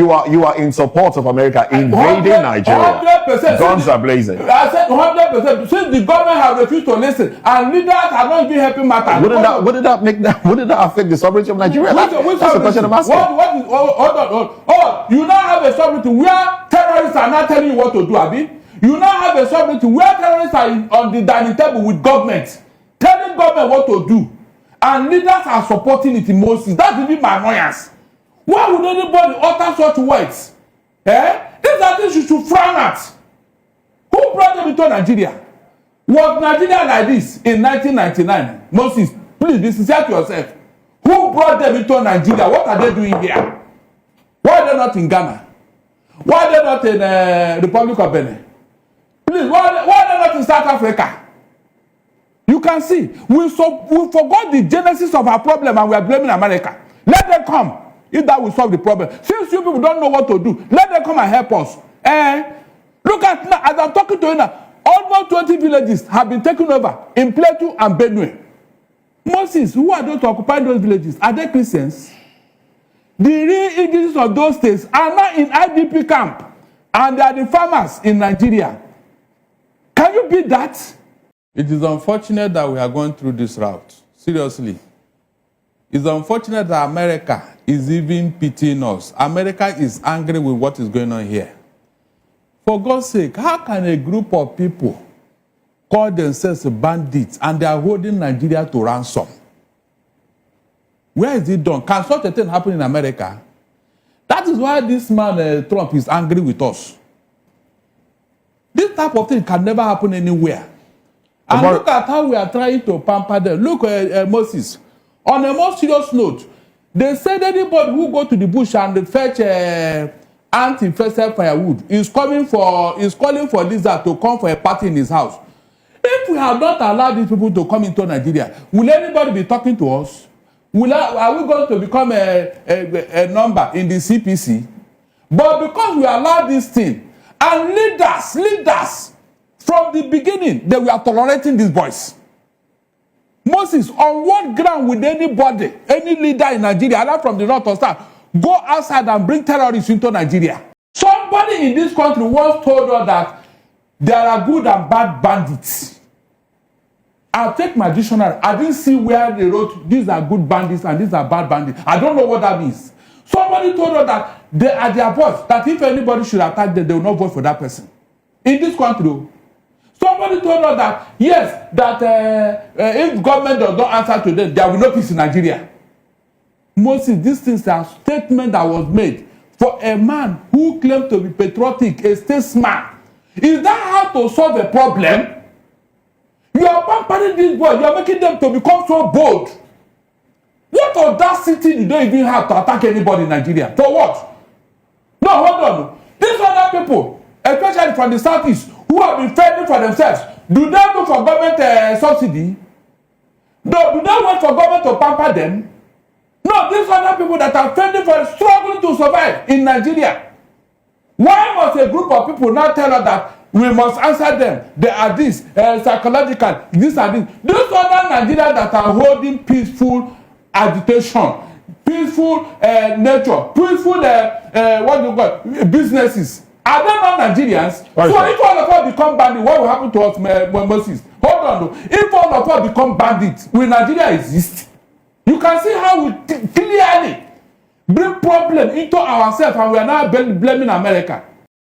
You are in support of America invading Nigeria. 100%. Guns are blazing. I said 100%. Since the government have refused to listen and leaders are not even helping matters. Wouldn't that affect the sovereignty of Nigeria? That's the question I'm asking. Hold on. You now have a sovereignty where terrorists are not telling you what to do, Abi. You now have a sovereignty where terrorists are on the dining table with government, telling government what to do, and leaders are supporting it in Moses. That's even my annoyance. Why would anybody utter such words? These are things you should frown at. Who brought them into Nigeria? Was Nigeria like this in 1999? Moses, please be sincere to yourself. Who brought them into Nigeria? What are they doing here? Why are they not in Ghana? Why are they not in the Republic of Benin? Please, why are they not in South Africa? You can see, we forgot the genesis of our problem and we are blaming America. Let them come. If that will solve the problem. Since you people don't know what to do, let them come and help us. Look at now, as I'm talking to you now, almost 20 villages have been taken over in Plateau and Benue. Moses, who are those occupying those villages? Are they Christians? The real indigenous of those states are now in IDP camp, and they are the farmers in Nigeria. Can you beat that? It is unfortunate that we are going through this route. Seriously. It's unfortunate that America is even pitying us. America is angry with what is going on here. For God's sake, how can a group of people call themselves bandits and they are holding Nigeria to ransom? Where is it done? Can such a thing happen in America? That is why this man, Trump, is angry with us. This type of thing can never happen anywhere. And look at how we are trying to pamper them. Look at Moses. On a more serious note, they said anybody who go to the bush and fetch anti-infested firewood is calling for lizard to come for a party in his house. If we have not allowed these people to come into Nigeria, will anybody be talking to us? Are we going to become a number in the CPC? But because we allowed this thing, and leaders, from the beginning, they were tolerating these boys. Moses, on what ground would anybody, any leader in Nigeria, either from the north or south, go outside and bring terrorists into Nigeria? Somebody in this country once told us that there are good and bad bandits. I'll take my dictionary. I didn't see where they wrote, these are good bandits and these are bad bandits. I don't know what that means. Somebody told us that they are their boss, that if anybody should attack them, they will not vote for that person. In this country, somebody told us that, yes, that if government does not answer to them, there will be no peace in Nigeria. Moses, this is a statement that was made for a man who claimed to be patriotic, a statesman. Is that how to solve a problem? You are pampering these boys. You are making them to become so bold. What audacity do they even have to attack anybody in Nigeria? For what? No, hold on. These other people, especially from the southeast, who have been fending for themselves, do they look for government subsidy? No, do they wait for government to pamper them? No, these other people that are fending for, struggling to survive in Nigeria. Why must a group of people now tell us that we must answer them? They are this, psychological, this and this. These other Nigerians that are holding peaceful agitation, peaceful nature, peaceful businesses. Are they not Nigerians? Right. So if all of us become bandits, what will happen to us, Moses? Hold on, though. If all of us become bandits, will Nigeria exist? You can see how we clearly bring problem into ourselves and we are now blaming America.